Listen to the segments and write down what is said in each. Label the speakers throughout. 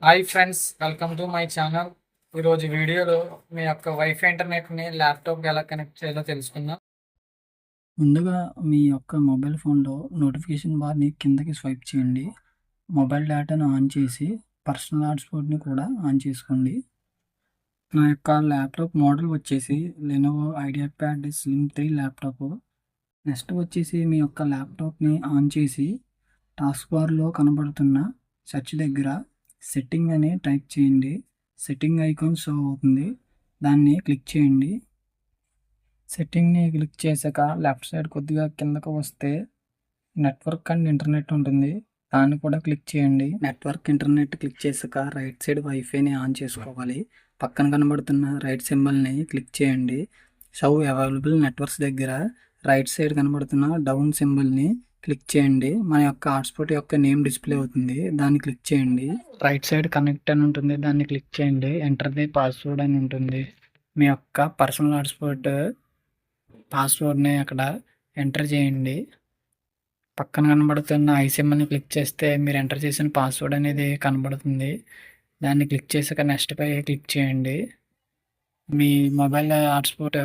Speaker 1: Hi friends, welcome to my channel. ఈరోజు వీడియోలో మీ యొక్క వైఫై ఇంటర్నెట్ని ల్యాప్టాప్కి ఎలా కనెక్ట్ చేయాలో తెలుసుకుందాం.
Speaker 2: ముందుగా మీ యొక్క మొబైల్ ఫోన్‌లో నోటిఫికేషన్ బార్‌ని కిందకి స్వైప్ చేయండి. మొబైల్ డేటాను ఆన్ చేసి, పర్సనల్ హాట్‌స్పాట్‌ని కూడా ఆన్ చేసుకోండి. నా యొక్క ల్యాప్టాప్ మోడల్ వచ్చేసి Lenovo IdeaPad slim 3 laptop. Next వచ్చేసి మీ యొక్క ల్యాప్టాప్‌ని ఆన్ చేసి, టాస్క్ బార్‌లో కనబడుతున్న సెర్చ్ దగ్గర సెట్టింగ్ అని టైప్ చేయండి. సెట్టింగ్ ఐకాన్ షో అవుతుంది. దాన్ని క్లిక్ చేయండి. సెట్టింగ్‌ని క్లిక్ చేశాక లెఫ్ట్ సైడ్ కొద్దిగా కిందకు వస్తే నెట్వర్క్ అండ్ ఇంటర్నెట్ ఉంటుంది. దాన్ని కూడా క్లిక్ చేయండి. నెట్వర్క్, ఇంటర్నెట్ క్లిక్ చేశాక రైట్ సైడ్ వైఫైని ఆన్ చేసుకోవాలి. పక్కన కనబడుతున్న రైట్ సింబల్‌ని క్లిక్ చేయండి. షో అవైలబుల్ నెట్వర్క్స్ దగ్గర రైట్ సైడ్ కనబడుతున్న డౌన్ సింబల్‌ని క్లిక్ చేయండి. మన యొక్క హాట్‌స్పాట్ యొక్క నేమ్ డిస్‌ప్లే అవుతుంది. దాన్ని క్లిక్ చేయండి. రైట్ సైడ్ కనెక్ట్ అని ఉంటుంది. దాన్ని క్లిక్ చేయండి. ఎంటర్ ది పాస్వర్డ్ అని ఉంటుంది. మీ యొక్క పర్సనల్ హాట్‌స్పాట్ పాస్వర్డ్‌ని అక్కడ ఎంటర్ చేయండి. పక్కన కనబడుతున్న ఐ సింబల్‌ని క్లిక్ చేస్తే మీరు ఎంటర్ చేసిన పాస్వర్డ్ అనేది కనబడుతుంది. దాన్ని క్లిక్ చేసాక నెక్స్ట్ పై క్లిక్ చేయండి. మీ మొబైల్ హాట్‌స్పాట్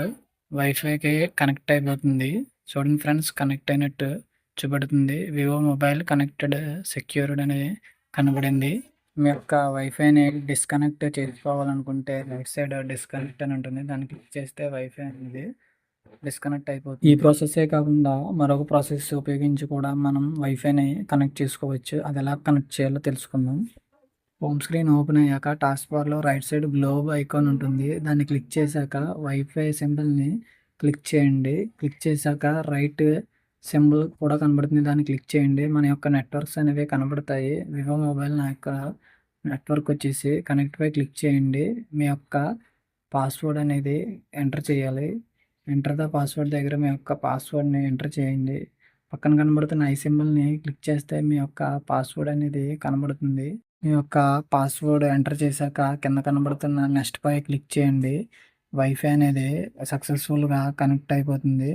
Speaker 2: వైఫైకి కనెక్ట్ అయిపోతుంది. చూడండి ఫ్రెండ్స్, కనెక్ట్ అయినట్టు చూపెడుతుంది. వివో మొబైల్ కనెక్టెడ్ సెక్యూర్డ్ అనేది కనబడింది. మీ యొక్క వైఫైని డిస్కనెక్ట్ చేసుకోవాలనుకుంటే రైట్ సైడ్ డిస్కనెక్ట్ అని ఉంటుంది. దాన్ని క్లిక్ చేస్తే వైఫై అనేది డిస్కనెక్ట్ అయిపోతుంది. ఈ ప్రాసెసే కాకుండా మరొక ప్రాసెస్ ఉపయోగించి కూడా మనం వైఫైని కనెక్ట్ చేసుకోవచ్చు. అది ఎలా కనెక్ట్ చేయాలో తెలుసుకుందాం. హోమ్ స్క్రీన్ ఓపెన్ అయ్యాక టాస్క్ బార్‌లో రైట్ సైడ్ గ్లోబ్ ఐకాన్ ఉంటుంది. దాన్ని క్లిక్ చేశాక వైఫై సింబల్‌ని క్లిక్ చేయండి. క్లిక్ చేశాక రైట్ సింబల్ కూడా కనబడుతుంది. దాన్ని క్లిక్ చేయండి. మన యొక్క నెట్వర్క్స్ అనేవి కనబడతాయి. వివో మొబైల్ నా యొక్క నెట్వర్క్ వచ్చేసి కనెక్ట్ పై క్లిక్ చేయండి. మీ యొక్క పాస్వర్డ్ అనేది ఎంటర్ చేయాలి. ఎంటర్ ద పాస్వర్డ్ దగ్గర మీ యొక్క పాస్వర్డ్‌ని ఎంటర్ చేయండి. పక్కన కనబడుతున్న ఐ సింబల్‌ని క్లిక్ చేస్తే మీ యొక్క పాస్వర్డ్ అనేది కనబడుతుంది. మీ యొక్క పాస్వర్డ్ ఎంటర్ చేశాక కింద కనబడుతున్న నెక్స్ట్ పై క్లిక్ చేయండి. వైఫై అనేది సక్సెస్‌ఫుల్‌గా కనెక్ట్ అయిపోతుంది.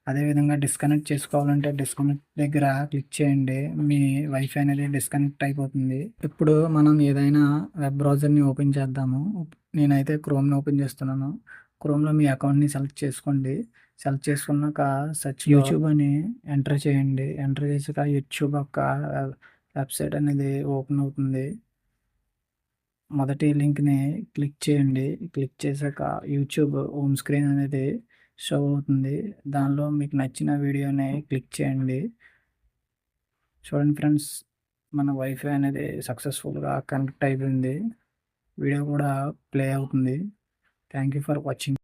Speaker 2: అదేవిధంగా డిస్కనెక్ట్ చేసుకోవాలంటే డిస్కనెక్ట్ దగ్గర క్లిక్ చేయండి. మీ వైఫై అనేది డిస్కనెక్ట్ అయిపోతుంది. ఇప్పుడు మనం ఏదైనా వెబ్ బ్రౌజర్‌ని ఓపెన్ చేద్దాము. నేనైతే క్రోమ్‌ని ఓపెన్ చేస్తున్నాను. క్రోమ్‌లో మీ అకౌంట్‌ని సెలెక్ట్ చేసుకోండి. సెలెక్ట్ చేసుకున్నాక సెర్చ్‌లో యూట్యూబ్ అని ఎంటర్ చేయండి. ఎంటర్ చేసాక యూట్యూబ్ యొక్క వెబ్‌సైట్ అనేది ఓపెన్ అవుతుంది. మొదటి లింక్‌ని క్లిక్ చేయండి. క్లిక్ చేశాక యూట్యూబ్ హోమ్ స్క్రీన్ అనేది షో అవుతుంది. దానిలో మీకు నచ్చిన వీడియోని క్లిక్ చేయండి. చూడండి ఫ్రెండ్స్, మన వైఫై అనేది సక్సెస్‌ఫుల్‌గా కనెక్ట్ అయిపోయింది. వీడియో కూడా ప్లే అవుతుంది. Thank you for watching.